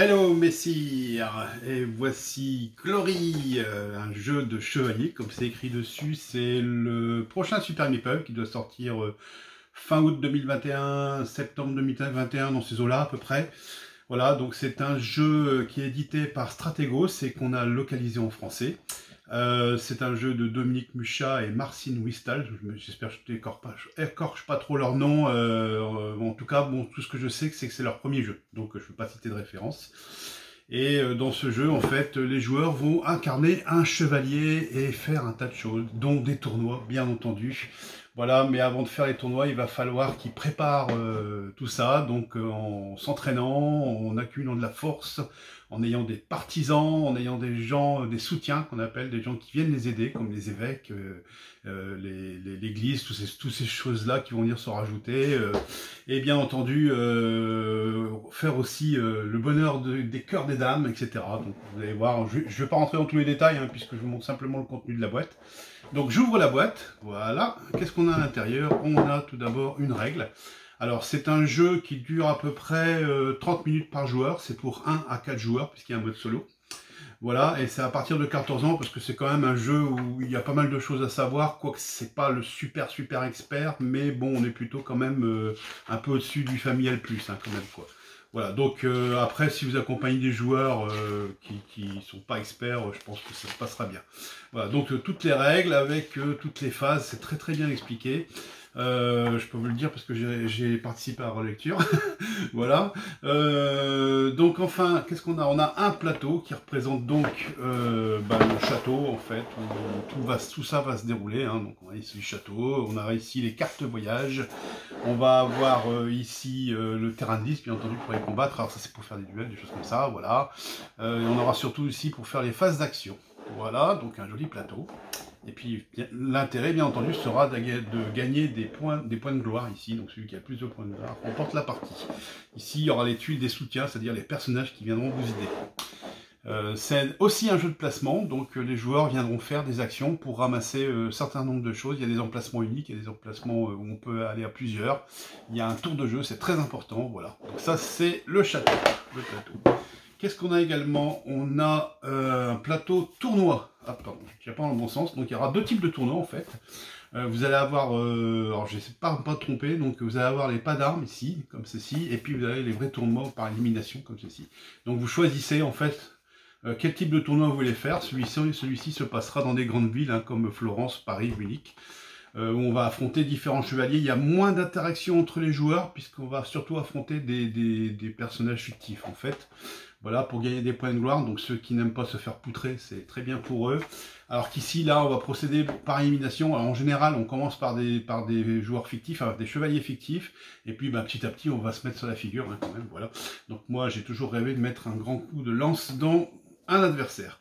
Hello messire, et voici Glory, un jeu de chevalier, comme c'est écrit dessus. C'est le prochain Super Meeple qui doit sortir fin août 2021, septembre 2021, dans ces eaux-là à peu près. Voilà, donc c'est un jeu qui est édité par Strategos et qu'on a localisé en français. C'est un jeu de Dominique Muchat et Marcin Wistal. J'espère que je n'écorche pas trop leur nom. En tout cas, bon, tout ce que je sais, c'est que c'est leur premier jeu. Donc, je ne veux pas citer de référence. Et dans ce jeu, en fait, les joueurs vont incarner un chevalier et faire un tas de choses, dont des tournois, bien entendu. Voilà, mais avant de faire les tournois, il va falloir qu'ils préparent tout ça, donc en s'entraînant, en accumulant de la force, en ayant des partisans, en ayant des gens, des soutiens qu'on appelle, des gens qui viennent les aider, comme les évêques, l'église, toutes ces choses-là qui vont venir se rajouter. Et bien entendu, faire aussi le bonheur des cœurs des dames, etc. Donc vous allez voir, je ne vais pas rentrer dans tous les détails, hein, puisque je vous montre simplement le contenu de la boîte. Donc j'ouvre la boîte, voilà. Qu'est-ce qu'on a à l'intérieur? On a tout d'abord une règle. Alors c'est un jeu qui dure à peu près 30 minutes par joueur, c'est pour 1 à 4 joueurs, puisqu'il y a un mode solo. Voilà, et c'est à partir de 14 ans, parce que c'est quand même un jeu où il y a pas mal de choses à savoir, quoique c'est pas le super expert, mais bon, on est plutôt quand même un peu au-dessus du familial plus, hein, quand même, quoi. Voilà, donc après, si vous accompagnez des joueurs qui sont pas experts, je pense que ça se passera bien. Voilà, donc toutes les règles avec toutes les phases, c'est très bien expliqué. Je peux vous le dire parce que j'ai participé à la relecture. Voilà. Donc enfin, qu'est-ce qu'on a? On a un plateau qui représente donc le château, en fait, où tout ça va se dérouler. Hein. Donc on a ici le château, on a ici les cartes voyage, on va avoir ici le terrain de liste, bien entendu, pour les combattre. Alors ça c'est pour faire des duels, des choses comme ça, voilà. Et on aura surtout ici pour faire les phases d'action. Voilà, donc un joli plateau. Et puis l'intérêt, bien entendu, sera de gagner des points de gloire ici. Donc celui qui a plus de points de gloire remporte la partie. Ici, il y aura les tuiles des soutiens, c'est-à-dire les personnages qui viendront vous aider. C'est aussi un jeu de placement, donc les joueurs viendront faire des actions pour ramasser un certain nombre de choses. Il y a des emplacements uniques, il y a des emplacements où on peut aller à plusieurs. Il y a un tour de jeu, c'est très important. Voilà. Donc ça, c'est le château, le plateau. Qu'est-ce qu'on a également? On a un plateau tournoi. Ah, pardon, je ne pas dans le bon sens. Donc il y aura deux types de tournois en fait. Vous allez avoir, alors je ne sais pas tromper, donc vous allez avoir les pas d'armes ici, comme ceci, et puis vous avez les vrais tournois par élimination, comme ceci. Donc vous choisissez en fait quel type de tournoi vous voulez faire. Celui-ci se passera dans des grandes villes, hein, comme Florence, Paris, Munich. Où on va affronter différents chevaliers. Il y a moins d'interaction entre les joueurs, puisqu'on va surtout affronter des personnages fictifs, en fait. Voilà, pour gagner des points de gloire. Donc ceux qui n'aiment pas se faire poutrer, c'est très bien pour eux. Alors qu'ici, là, on va procéder par élimination. Alors en général, on commence par des joueurs fictifs, des chevaliers fictifs. Et puis, petit à petit, on va se mettre sur la figure, hein, quand même. Voilà. Donc moi, j'ai toujours rêvé de mettre un grand coup de lance dans un adversaire.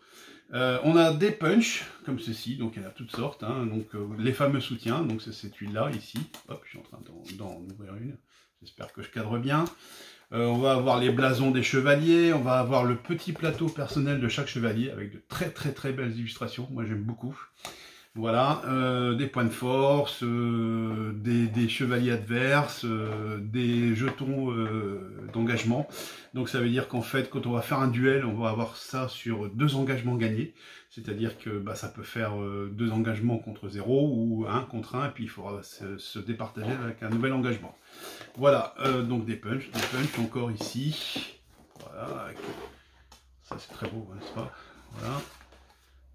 On a des punchs, comme ceci, donc il y en a toutes sortes, hein, donc les fameux soutiens, donc c'est cette huile-là, ici, hop, je suis en train d'en ouvrir une, j'espère que je cadre bien. On va avoir les blasons des chevaliers, on va avoir le petit plateau personnel de chaque chevalier, avec de très belles illustrations, moi j'aime beaucoup. Voilà, des points de force, des chevaliers adverses, des jetons d'engagement. Donc ça veut dire qu'en fait, quand on va faire un duel, on va avoir ça sur 2 engagements gagnés. C'est-à-dire que ça peut faire 2 engagements contre 0 ou 1 contre 1, et puis il faudra se départager avec un nouvel engagement. Voilà, donc des punchs encore ici. Voilà, ça c'est très beau, n'est-ce pas? Voilà.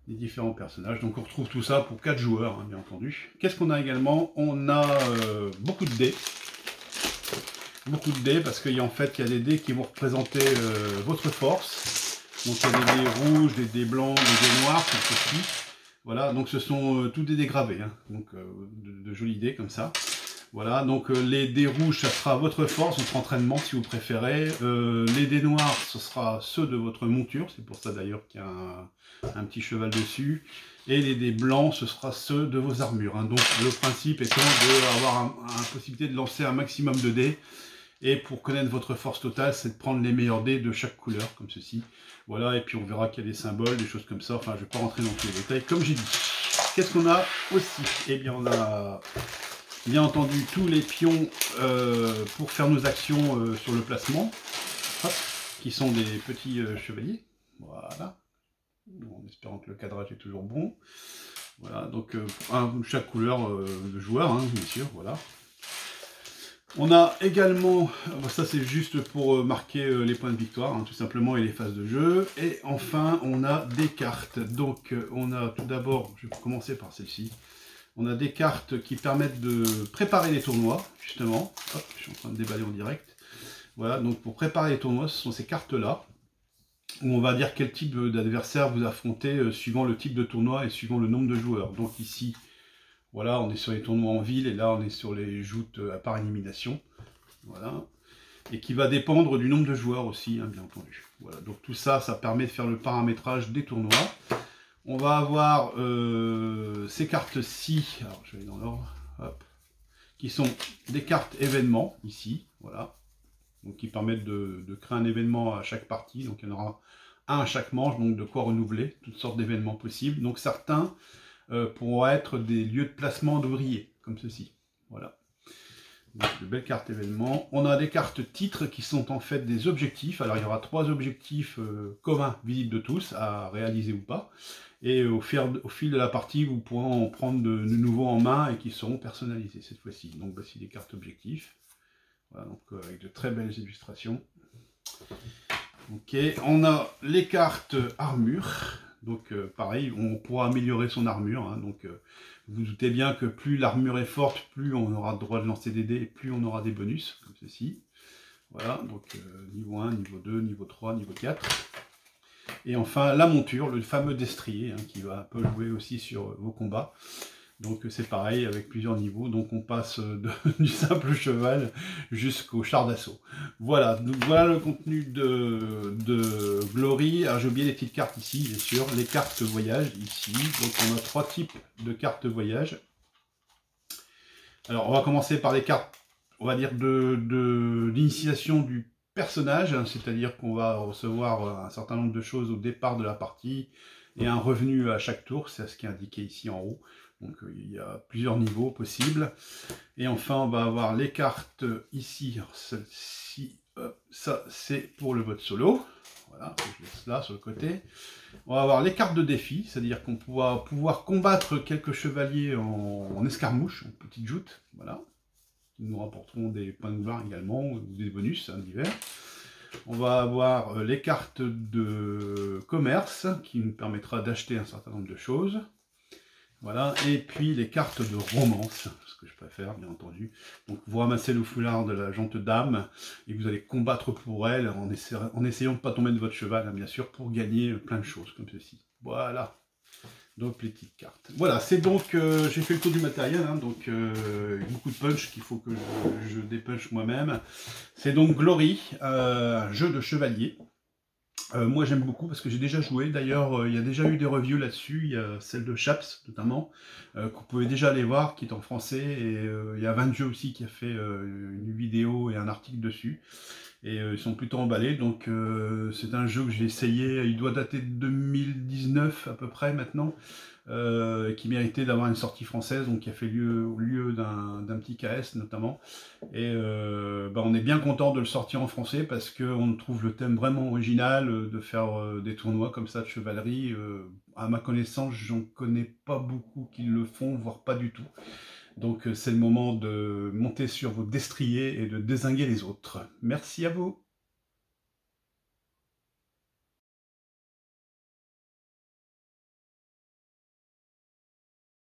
Les différents personnages, donc on retrouve tout ça pour 4 joueurs, hein, bien entendu. Qu'est-ce qu'on a également? On a beaucoup de dés. Beaucoup de dés, parce qu'il y a en fait des dés qui vont représenter votre force. Donc il y a des dés rouges, des dés blancs, des dés noirs, comme ceci. Voilà, donc ce sont tous des dés gravés, hein, donc de jolis dés comme ça. Voilà, donc les dés rouges, ça sera votre force, votre entraînement si vous préférez. Les dés noirs, ce sera ceux de votre monture, c'est pour ça d'ailleurs qu'il y a un petit cheval dessus. Et les dés blancs, ce sera ceux de vos armures. Hein. Donc le principe étant d'avoir la possibilité de lancer un maximum de dés. Et pour connaître votre force totale, c'est de prendre les meilleurs dés de chaque couleur, comme ceci. Voilà, et puis on verra qu'il y a des symboles, des choses comme ça. Enfin, je ne vais pas rentrer dans tous les détails, comme j'ai dit. Qu'est-ce qu'on a aussi? Eh bien, on a bien entendu tous les pions pour faire nos actions sur le placement. Hop, qui sont des petits chevaliers. Voilà. En espérant que le cadrage est toujours bon. Voilà, donc chaque couleur de joueur, hein, bien sûr, voilà. On a également, ça c'est juste pour marquer les points de victoire, hein, tout simplement, et les phases de jeu. Et enfin, on a des cartes. Donc, on a tout d'abord, je vais commencer par celle-ci. On a des cartes qui permettent de préparer les tournois, justement. Hop, je suis en train de déballer en direct. Voilà, donc pour préparer les tournois, ce sont ces cartes-là, où on va dire quel type d'adversaire vous affrontez suivant le type de tournoi et suivant le nombre de joueurs. Donc ici, voilà, on est sur les tournois en ville, et là on est sur les joutes par élimination. Voilà. Et qui va dépendre du nombre de joueurs aussi, hein, bien entendu. Voilà, donc tout ça, ça permet de faire le paramétrage des tournois. On va avoir ces cartes-ci, alors je vais dans l'ordre, hop, qui sont des cartes événements, ici, voilà. Donc qui permettent de créer un événement à chaque partie, donc il y en aura un à chaque manche, donc de quoi renouveler, toutes sortes d'événements possibles. Donc certains pourront être des lieux de placement d'ouvriers, comme ceci, voilà. Donc de belles cartes événements. On a des cartes titres qui sont en fait des objectifs. Alors il y aura 3 objectifs communs, visibles de tous, à réaliser ou pas. Et au fil de la partie, vous pourrez en prendre de nouveaux en main et qui seront personnalisés cette fois-ci. Donc voici des cartes objectifs. Voilà, donc avec de très belles illustrations. Ok, on a les cartes armure. Donc pareil, on pourra améliorer son armure. Hein, donc vous vous doutez bien que plus l'armure est forte, plus on aura le droit de lancer des dés et plus on aura des bonus, comme ceci. Voilà, donc niveau 1, niveau 2, niveau 3, niveau 4. Et enfin la monture, le fameux destrier, hein, qui va un peu jouer aussi sur vos combats. Donc c'est pareil avec plusieurs niveaux, donc on passe du simple cheval jusqu'au char d'assaut. Voilà, donc voilà le contenu de Glory. Alors j'ai oublié les petites cartes ici, bien sûr, les cartes voyage ici. Donc on a 3 types de cartes voyage. Alors on va commencer par les cartes, on va dire, d'initiation du personnage, hein, c'est-à-dire qu'on va recevoir un certain nombre de choses au départ de la partie et un revenu à chaque tour, c'est ce qui est indiqué ici en haut. Donc il y a plusieurs niveaux possibles. Et enfin, on va avoir les cartes ici. Celle-ci, ça c'est pour le mode solo. Voilà, je laisse là sur le côté. On va avoir les cartes de défi, c'est-à-dire qu'on va pouvoir combattre quelques chevaliers en escarmouche, en petite joute. Voilà. Qui nous rapporteront des points de gloire également, ou des bonus hein, divers. On va avoir les cartes de commerce, qui nous permettra d'acheter un certain nombre de choses. Voilà, et puis les cartes de romance, ce que je préfère, bien entendu. Donc vous ramassez le foulard de la jante dame, et vous allez combattre pour elle, en essayant de ne pas tomber de votre cheval, hein, bien sûr, pour gagner plein de choses, comme ceci. Voilà, donc les petites cartes. Voilà, c'est donc, j'ai fait le tour du matériel, hein, donc beaucoup de punch qu'il faut que je dépunche moi-même. C'est donc Glory, un jeu de chevalier. Moi j'aime beaucoup parce que j'ai déjà joué, d'ailleurs il y a déjà eu des reviews là-dessus, il y a celle de Chaps notamment, que vous pouvez déjà aller voir, qui est en français, et il y a 20 jeux aussi qui a fait une vidéo et un article dessus, et ils sont plutôt emballés, donc c'est un jeu que j'ai essayé, il doit dater de 2019 à peu près maintenant, qui méritait d'avoir une sortie française, donc qui a fait lieu d'un petit KS notamment, et on est bien content de le sortir en français parce qu'on trouve le thème vraiment original, de faire des tournois comme ça de chevalerie. À ma connaissance, j'en connais pas beaucoup qui le font, voire pas du tout. Donc c'est le moment de monter sur vos destriers et de dézinguer les autres. Merci à vous.